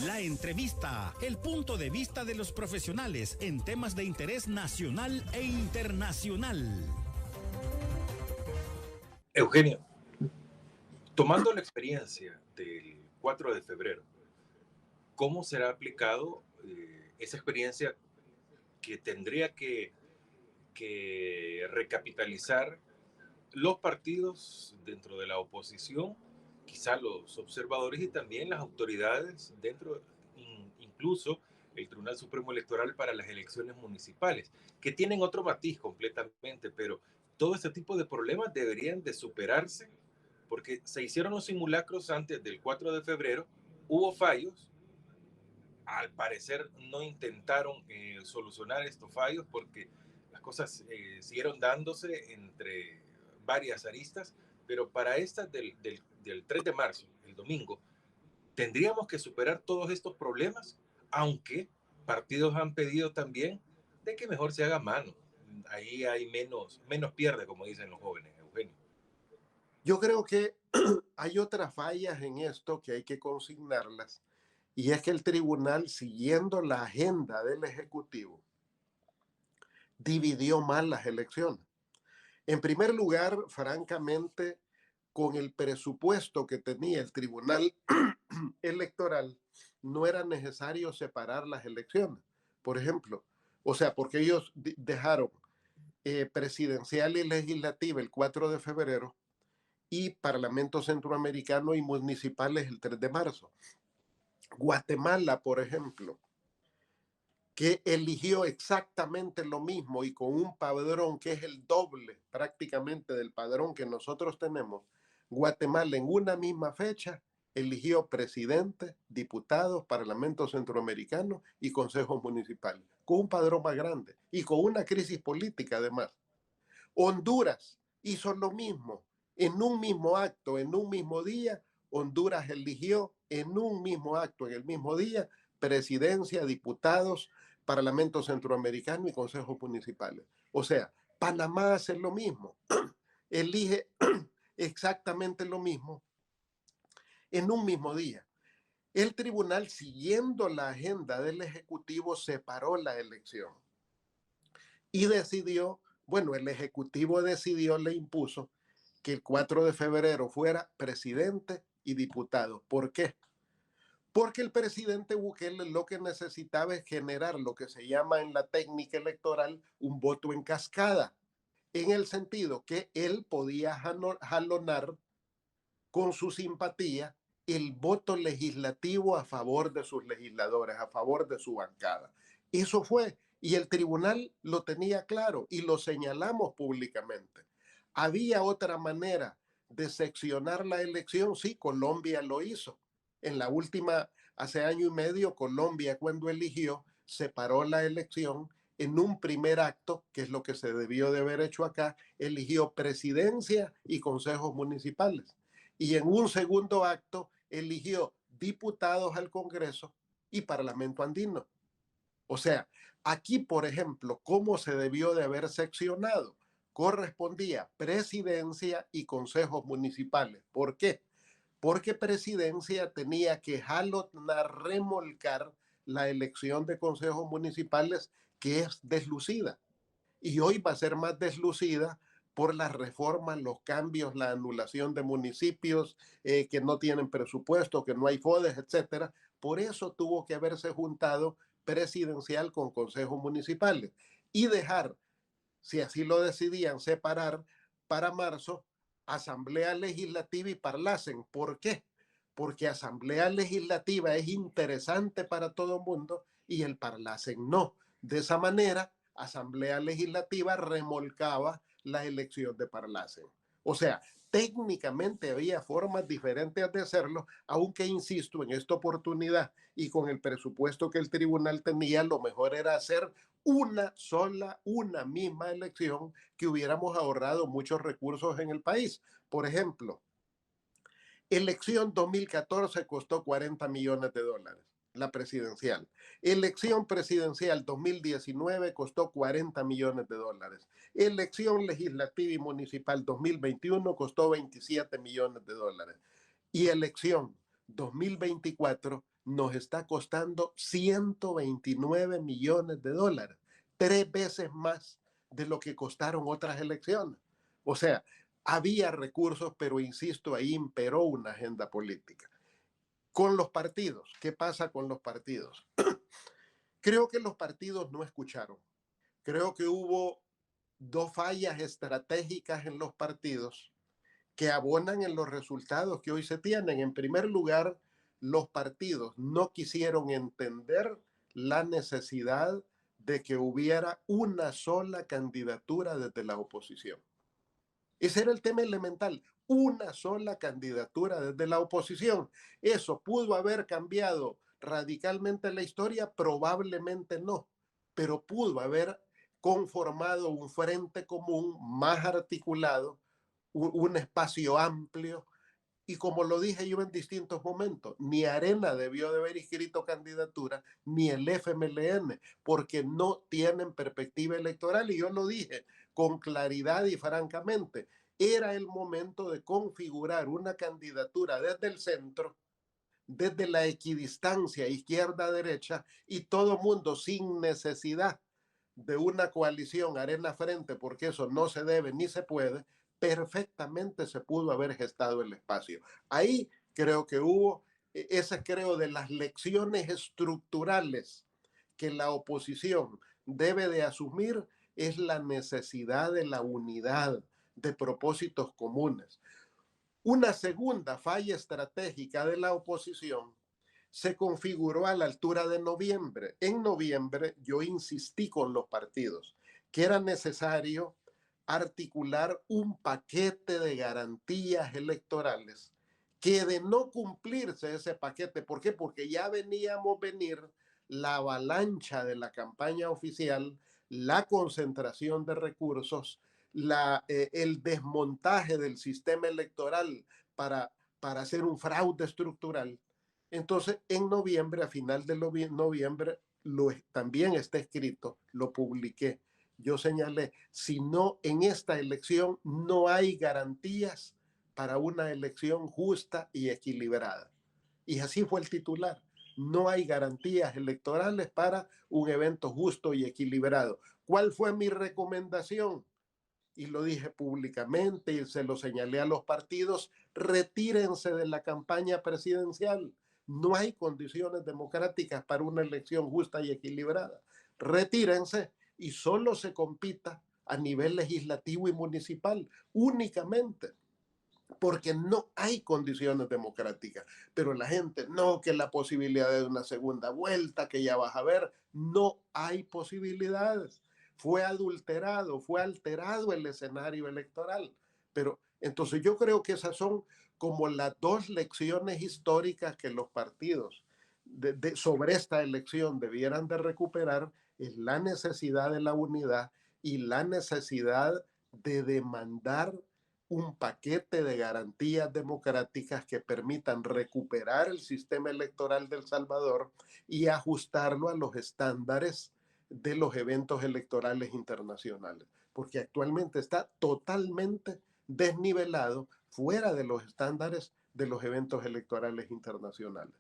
La entrevista, el punto de vista de los profesionales en temas de interés nacional e internacional. Eugenio, tomando la experiencia del 4 de febrero, ¿cómo será aplicado esa experiencia que tendría que recapitalizar los partidos dentro de la oposición, quizá los observadores y también las autoridades dentro, incluso el Tribunal Supremo Electoral para las elecciones municipales, que tienen otro matiz completamente, pero todo este tipo de problemas deberían de superarse porque se hicieron los simulacros antes del 4 de febrero, hubo fallos, al parecer no intentaron solucionar estos fallos porque las cosas siguieron dándose entre varias aristas, pero para esta del 3 de marzo, el domingo, tendríamos que superar todos estos problemas, aunque partidos han pedido también de que mejor se haga mano. Ahí hay menos pierde, como dicen los jóvenes, Eugenio. Yo creo que hay otras fallas en esto que hay que consignarlas, y es que el tribunal, siguiendo la agenda del Ejecutivo, dividió mal las elecciones. En primer lugar, francamente, con el presupuesto que tenía el Tribunal Electoral, no era necesario separar las elecciones. Por ejemplo, o sea, porque ellos dejaron presidencial y legislativa el 4 de febrero y Parlamento Centroamericano y municipales el 3 de marzo. Guatemala, por ejemplo, que eligió exactamente lo mismo y con un padrón que es el doble prácticamente del padrón que nosotros tenemos, Guatemala en una misma fecha eligió presidente, diputados, Parlamento Centroamericano y consejos municipales, con un padrón más grande y con una crisis política además. Honduras hizo lo mismo, en un mismo acto, en un mismo día. Honduras eligió en un mismo acto, en el mismo día, presidencia, diputados, Parlamento Centroamericano y consejos municipales. O sea, Panamá hace lo mismo, elige exactamente lo mismo en un mismo día. El tribunal, siguiendo la agenda del Ejecutivo, separó la elección y decidió, bueno, el Ejecutivo decidió, le impuso que el 4 de febrero fuera presidente y diputado. ¿Por qué? Porque el presidente Bukele lo que necesitaba es generar lo que se llama en la técnica electoral un voto en cascada, en el sentido que él podía jalonar con su simpatía el voto legislativo a favor de sus legisladores, a favor de su bancada. Eso fue, y el tribunal lo tenía claro y lo señalamos públicamente. ¿Había otra manera de seccionar la elección? Sí, Colombia lo hizo. En la última, hace año y medio, Colombia, cuando eligió, separó la elección. En un primer acto, que es lo que se debió de haber hecho acá, eligió presidencia y consejos municipales. Y en un segundo acto, eligió diputados al Congreso y Parlamento andino. O sea, aquí, por ejemplo, ¿cómo se debió de haber seccionado? Correspondía presidencia y consejos municipales. ¿Por qué? Porque presidencia tenía que jalonar, remolcar la elección de consejos municipales, que es deslucida. Y hoy va a ser más deslucida por las reformas, los cambios, la anulación de municipios que no tienen presupuesto, que no hay FODES, etcétera. Por eso tuvo que haberse juntado presidencial con consejos municipales y dejar, si así lo decidían, separar para marzo Asamblea Legislativa y Parlacen. ¿Por qué? Porque Asamblea Legislativa es interesante para todo el mundo y el Parlacen no. De esa manera, Asamblea Legislativa remolcaba la elección de Parlacen. O sea, técnicamente había formas diferentes de hacerlo, aunque insisto, en esta oportunidad y con el presupuesto que el tribunal tenía, lo mejor era hacer una sola, una misma elección, que hubiéramos ahorrado muchos recursos en el país. Por ejemplo, elección 2014 costó $40 millones, la presidencial. Elección presidencial 2019 costó $40 millones. Elección legislativa y municipal 2021 costó $27 millones. Y elección 2024 nos está costando 129 millones de dólares, 3 veces más de lo que costaron otras elecciones. O sea, había recursos, pero insisto, ahí imperó una agenda política. Con los partidos, ¿qué pasa con los partidos? Creo que los partidos no escucharon. Creo que hubo dos fallas estratégicas en los partidos que abonan en los resultados que hoy se tienen. En primer lugar, los partidos no quisieron entender la necesidad de que hubiera una sola candidatura desde la oposición. Ese era el tema elemental, una sola candidatura desde la oposición. ¿Eso pudo haber cambiado radicalmente la historia? Probablemente no, pero pudo haber conformado un frente común más articulado, un espacio amplio. Y como lo dije yo en distintos momentos, ni Arena debió de haber inscrito candidatura, ni el FMLN, porque no tienen perspectiva electoral. Y yo lo dije con claridad y francamente, era el momento de configurar una candidatura desde el centro, desde la equidistancia izquierda-derecha, y todo mundo sin necesidad de una coalición Arena Frente, porque eso no se debe ni se puede, perfectamente se pudo haber gestado el espacio. Ahí creo que hubo, esas creo de las lecciones estructurales que la oposición debe de asumir, es la necesidad de la unidad, de propósitos comunes. Una segunda falla estratégica de la oposición se configuró a la altura de noviembre. En noviembre yo insistí con los partidos que era necesario articular un paquete de garantías electorales que, de no cumplirse ese paquete, ¿por qué? Porque ya veníamos venir la avalancha de la campaña oficial, la concentración de recursos, el desmontaje del sistema electoral para hacer un fraude estructural. Entonces, en noviembre, a final de noviembre, también está escrito, lo publiqué. Yo señalé, si no, en esta elección no hay garantías para una elección justa y equilibrada. Y así fue el titular. No hay garantías electorales para un evento justo y equilibrado. ¿Cuál fue mi recomendación? Y lo dije públicamente y se lo señalé a los partidos: retírense de la campaña presidencial. No hay condiciones democráticas para una elección justa y equilibrada. Retírense y solo se compita a nivel legislativo y municipal, únicamente, porque no hay condiciones democráticas. Pero la gente, no, que la posibilidad de una segunda vuelta, que ya vas a ver, no hay posibilidades. Fue adulterado, fue alterado el escenario electoral. Pero entonces yo creo que esas son como las dos lecciones históricas que los partidos sobre esta elección debieran de recuperar: es la necesidad de la unidad y la necesidad de demandar un paquete de garantías democráticas que permitan recuperar el sistema electoral de El Salvador y ajustarlo a los estándares de los eventos electorales internacionales, porque actualmente está totalmente desnivelado, fuera de los estándares de los eventos electorales internacionales.